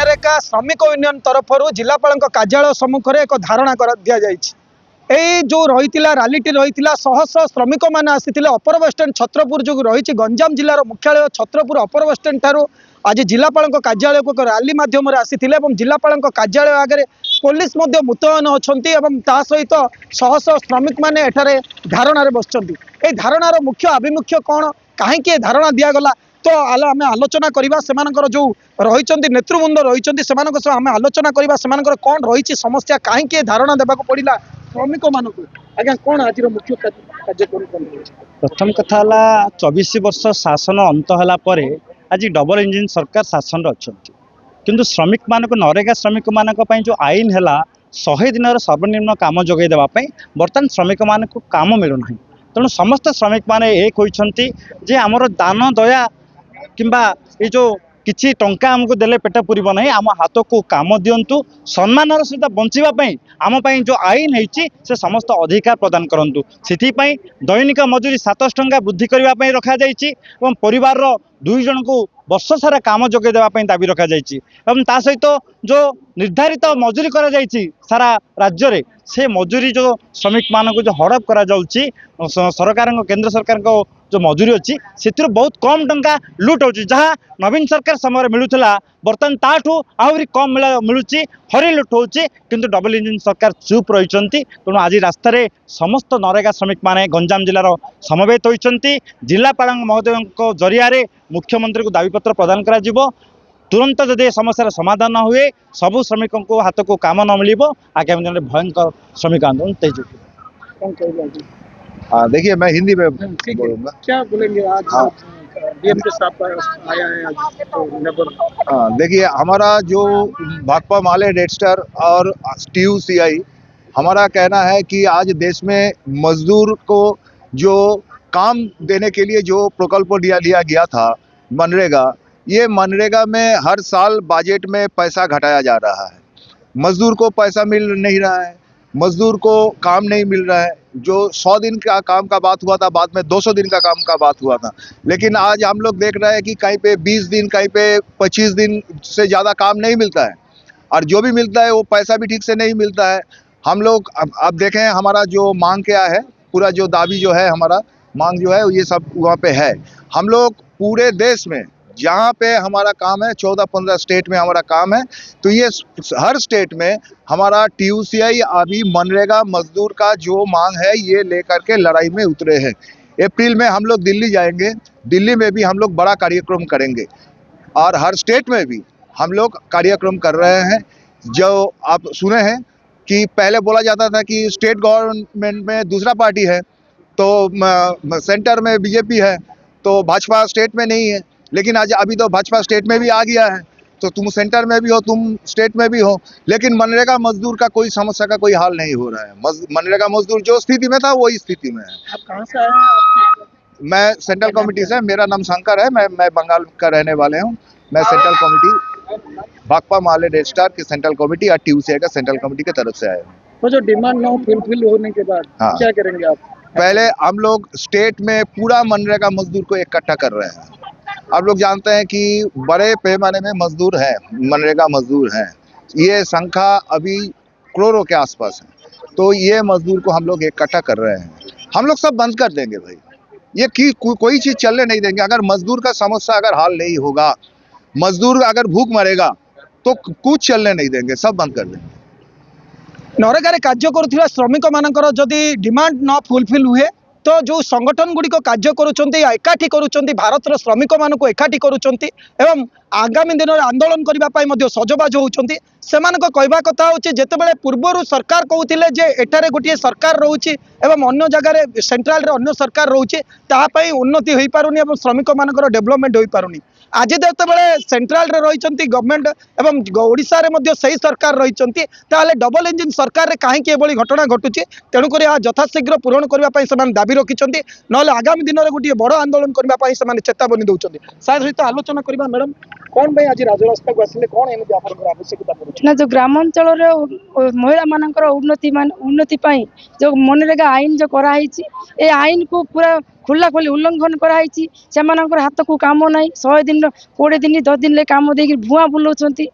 मनरेगा श्रमिक यूनियन तरफ जिलापाल कार्यालय सम्मुखें एक धारणा कर दि जाइए। यही जो रही रैलीटी रही शह शह श्रमिक मैंने आसी अपर बस स्टैंड छत्रपुर जो रही गंजाम जिलार मुख्यालय छत्रपुर अपर बस स्टैंड ठारू आज जिलापाल कार्यालय को एक रैली मध्यम आसी जिलापाल कार्यालय आगे पुलिस मुतयन अच्छा सहित शह शह श्रमिक मैंने एठारे धारणा बसचंती। ए धारणार मुख्य आभिमुख्य कौन कहीं धारणा दिगला तो आम आलोचना करवा जो रही नेतृवृंद रही आम आलोचना करवा कौन रही समस्या कहीं धारणा देवाक पड़ा श्रमिक मान आज्ञा कौन आज मुख्य कार्यक्रम। प्रथम कथा 24 वर्ष शासन अंत है आज डबल इंजिन सरकार शासन अच्छा किंतु श्रमिक मानक नरेगा श्रमिक मानक जो आईन है 100 दिन सर्वनिम्न काम जोगे देवाई बर्तमान श्रमिक मान काम मिलूना तेणु समस्त श्रमिक माने एक होती जे आमर दान दया किंबा ये जो किसी टंका आमको देले पेट पूरब ना आम हाथ को काम दिंतु सम्मान सहित बचापी आम जो आईन है से समस्त अधिकार प्रदान करूँ से दैनिक मजूरी 700 टंका वृद्धि करने रखा परिवार 2 जन को वर्ष सारा काम जोगे देवाई दाबी रखा सहित जो निर्धारित मजूरी करा सारा राज्य रे से मजूरी जो श्रमिक मान को जो हड़प करा सरकार केंद्र सरकार को जो मजूरी अच्छी से बहुत कम टंका लुट हो जहाँ नवीन सरकार समय मिलूला बर्तमान ताठू आहरी कम मिलूँ हरी लुट हो किंतु डबल इंजिन सरकार चुप रही तेणु आज रास्तार समस्त नरेगा श्रमिक माने गंजाम जिलार समवेत होती जिलापाल महोदय जरिया मुख्यमंत्री को दाबीपत्र प्रदान करा तुरंत जदि समस्या समाधान न हुए सबू श्रमिक को हाथ को काम न मिल आगामी दिन में भयंकर श्रमिक आंदोलन तेज होगी। देखिए मैं हिंदी में बोलूँगा। क्या बोलेंगे आज डीएम के साथ आया है आज तो देखिए हमारा जो भाकपा माले रेड स्टार और TUCI हमारा कहना है कि आज देश में मजदूर को जो काम देने के लिए जो प्रकल्प लिया गया था मनरेगा, ये मनरेगा में हर साल बजट में पैसा घटाया जा रहा है। मजदूर को पैसा मिल नहीं रहा है, मजदूर को काम नहीं मिल रहा है। जो 100 दिन का काम का बात हुआ था बाद में 200 दिन का काम का बात हुआ था, लेकिन आज हम लोग देख रहे हैं कि कहीं पे 20 दिन कहीं पे 25 दिन से ज़्यादा काम नहीं मिलता है और जो भी मिलता है वो पैसा भी ठीक से नहीं मिलता है। हम लोग अब देखें हमारा जो मांग क्या है, पूरा जो दाबी जो है हमारा मांग जो है ये सब वहाँ पे है। हम लोग पूरे देश में जहाँ पे हमारा काम है 14-15 स्टेट में हमारा काम है, तो ये हर स्टेट में हमारा TUCI अभी मनरेगा मजदूर का जो मांग है ये लेकर के लड़ाई में उतरे हैं। अप्रैल में हम लोग दिल्ली जाएंगे, दिल्ली में भी हम लोग बड़ा कार्यक्रम करेंगे और हर स्टेट में भी हम लोग कार्यक्रम कर रहे हैं। जो आप सुने हैं कि पहले बोला जाता था कि स्टेट गवर्नमेंट में दूसरा पार्टी है तो सेंटर में BJP है तो भाजपा स्टेट में नहीं है, लेकिन आज अभी तो भाजपा स्टेट में भी आ गया है, तो तुम सेंटर में भी हो तुम स्टेट में भी हो, लेकिन मनरेगा मजदूर का कोई समस्या का कोई हाल नहीं हो रहा है। मनरेगा मजदूर जो स्थिति में था वही स्थिति में है। आप कहाँ से आए? मैं सेंट्रल कमेटी से, मेरा नाम शंकर है, मैं बंगाल का रहने वाले हूँ। मैं सेंट्रल कमेटी भाकपा माले रेड स्टार की सेंट्रल कमेटी और TUCI का सेंट्रल कमेटी की तरफ से आए हूँ। तो जो डिमांड ना फुलफिल होने के बाद क्या करेंगे आप? पहले हम लोग स्टेट में पूरा मनरेगा मजदूर को इकट्ठा कर रहे हैं। आप लोग जानते हैं कि बड़े पैमाने में मजदूर हैं, मनरेगा मजदूर हैं, ये संख्या अभी करोड़ों के आसपास है, तो ये मजदूर को हम लोग इकट्ठा कर रहे हैं। हम लोग सब बंद कर देंगे भाई, ये कोई चीज़ चलने नहीं देंगे। अगर मजदूर का समस्या अगर हल नहीं होगा, मजदूर अगर भूख मरेगा तो कुछ चलने नहीं देंगे, सब बंद कर देंगे। नरेगा कार्य करुवा श्रमिक मानकर जदि डिमांड न फुलफिल हुए तो जो संगठन गुड़िक कार्य एकाठी करुँच भारत श्रमिक मान एकाठी करुँच एवं आगामी दिन में आंदोलन करने सजबाज होती कहवा कथा हूँ जितेबाला पूर्वर सरकार कहते जे एठारे गोटे सरकार रोचे एवं अन्य जगार सेंट्रल अन्य सरकार रोचे तापाई उन्नति हो पारुनी और श्रमिक मानकर डेवलपमेंट हो पारुनी। आज जितेबाला सेंट्रल गवर्नमेंट एवं ओडिशा रे सही सरकार रही डबल इंजिन सरकार कहीं घटना घटुची तेणुक यथाशीघ्र पूरण करने दाबी रखिंट ना आगामी दिन में गोटे बड़ आंदोलन करने चेतावनी दौरान सहित आलोचना करवा। मैडम कौन भाई आज राजरास्ता को आसिले कौन एमती आपनकर आवश्यकता पड़ुछि ना जो ग्रामांचल महिला मानकर उन्नति पाई जो मनरेगा आईन जो कराई ए आईन को पूरा खुला खोली उल्लंघन कराई से हाथ को काम ना 100 दिन 20 दिन 10 दिन काम दे भुआ बुलाऊँ से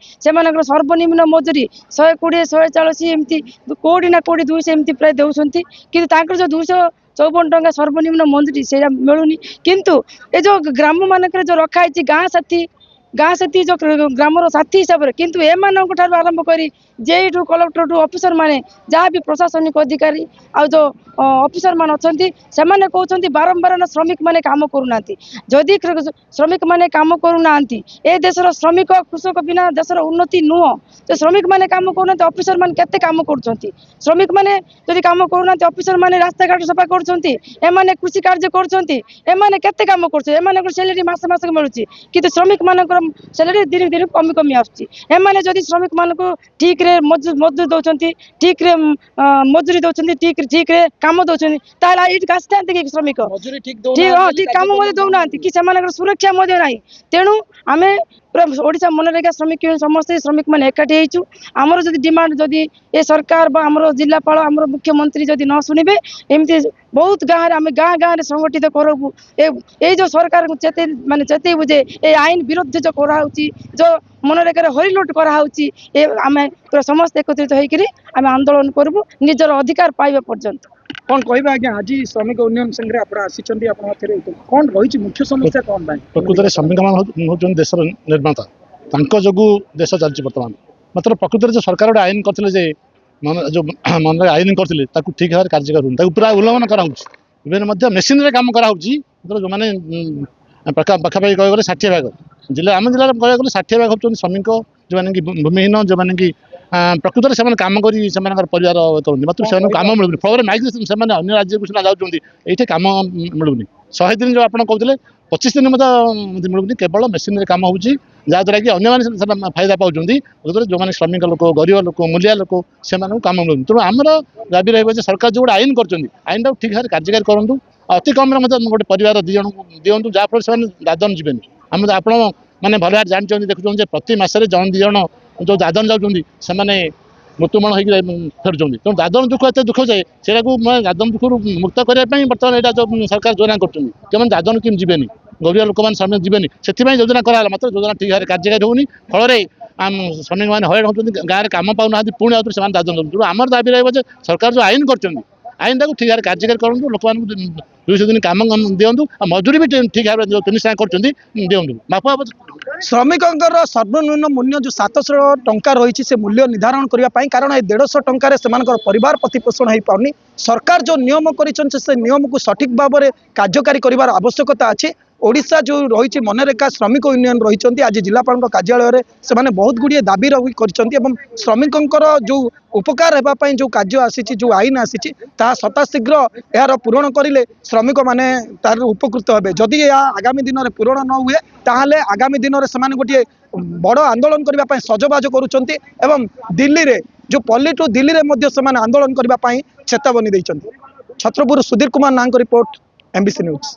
सर्वनिम्न मजूरी 120 140 एमती कोड़ी ना कोड़ी 200 एमती प्राय दौरान कि जो 254 टंका सर्वनिम्न मजूरी से मिलूनी किंतु ये जो ग्राम मानक जो रखाई गाँ साथी जो ग्रामर साथी हिसाब से किंतु एमान आरंभ कर JE to collector to officer माने जहाँ भी प्रशासनिक अधिकारी आ जो ऑफिसर मान अच्छा से कहते बारंबार ना श्रमिक माने काम करूना जदि श्रमिक माने काम करूना ए देशर श्रमिक कृषक बिना देशर उन्नति नुह तो श्रमिक माने काम करूना ऑफिसर मान केते काम कर श्रमिक माने जदि काम करूना ऑफिसर माने रास्ता घाट सफा कर कृषि कार्य करते काम कर सैलरी मास मास मिलूँ कि श्रमिक मान सैलरी दिन दिन कमी कमी आसमाने जदि श्रमिक मान को ठीक रे मजदूर दौरान ठीक रे मजूरी दौरान ठीक रे काम दौरान कि श्रमिक मजूरी ठीक ठीक काम दौना कि सुरक्षा ना तेणु आम ओडिशा मनरेगा श्रमिक समस्त श्रमिक मैंने एकाठी होइछु आमर जदि डिमांड जदि ए सरकार बा आमर जिलापाल आमर मुख्यमंत्री जदि न शुणिबे एमती बहुत गाँव आम गाँ गाँव संगठित करबू ए जो सरकार को चेते माने चेतेबू जे ए आईन विरुद्ध जो कराउची जो मनरेगा हरिलुट कराउची ए आमे पूरा समस्त एकत्रित होइकरी आमे आंदोलन करबू निजर अधिकार पाइबा पर्यंत कौन कहबा आज्ञा आज श्रमिक यूनियन संगे आप आसिचंदी आपण हाथे कौन रही मुख्य समस्या कौन भाई प्रकृत में श्रमिक मान देशर निर्माता तांको जोगु देश चलती बर्तमान मात्र प्रकृत में जो सरकार गोटे आईन करते जो मन आईन करते ठीक भाव कार्य करूँ पूरा उल्लंघन कराऊँ मेसीन काम कराऊँ जो मैंने पाखापाखि कह गले 60 भाग जिला आम जिले कह गले 60 भाग होती श्रमिक जो मैंने कि भूमिहीन जो मैंने कि प्रकृत में काम कर परिवार करते मात्र से काम मिलूनी फल माइग्रेसन से अन्य राज्य को जाऊँगी ये काम मिलूनी 100 दिन जो आप कहते 25 दिन मतलब मिलूनी केवल मेसीन काम हो जहाँद्वारा कि अन्य फायदा पाँच जो मैंने श्रमिक लोक गरीब लोक मूलिया लोक से काम मिलूनी तेणु आमर दाबी रही सरकार जो गोटे आईन कर आईन टाक ठीक भाव कार्यकारी करूँ अति कम गोटे परिवार 2 जन दिंतु जहाँफल से दादन जीवन आम आप मैंने भल भाव जानते देखुं प्रति मसरे जन 2 जन जो दादन जाऊँगी से मृत्युमरण होकर फेरुँच तेणु दादन दुख एत दुख जाए से दादन दुख मुक्त करने बर्तमान यहाँ जो सरकार योजना कर दादन कि जीवे गरीब लोक मैंने जीवे से योजना कराला मात्र योजना ठीक भाव कार्यकारी होनी फल श्रमिक मैंने हईराण होती गाँव में कम पाऊना पुणी आउे से दादन तेणु आमर दाबी रही सरकार जो आईन कर आईन टाक ठीक भाव कार्यकारी करूँ लोक 200 दिन काम दिंतु मजूरी भी ठीक भाव जो 3 कर दिंतु बापा श्रमिकों सर्वनिम्न मूल्य जो 700 टंका रही से मूल्य निर्धारण करने कारण 150 टंकार से परिवार प्रतिपोषण हो पारनी सरकार जो नियम कर नियम को सठिक भाव में कार्यकारी कर आवश्यकता अच्छी ओडिशा जो रही मनरेगा श्रमिक यूनियन रही आज जिलापाल कार्यालय से बहुत गुड़िए दाबी कर श्रमिकों जो उपकार होगापी जो कार्य आसी जो आईन आसी सताशीघ्र यार पूरण करें श्रमिक मैंने तार उपकृत हे जदि आगामी दिन में पूरण न हुए ताहले आगामी दिन में से गोटे बड़ आंदोलन करने सजबाज करुँच दिल्ली रे जो पल्ली टू दिल्ली में आंदोलन करने चेतावनी देते छत्रपुर सुधीर कुमार नांग रिपोर्ट MBC न्यूज।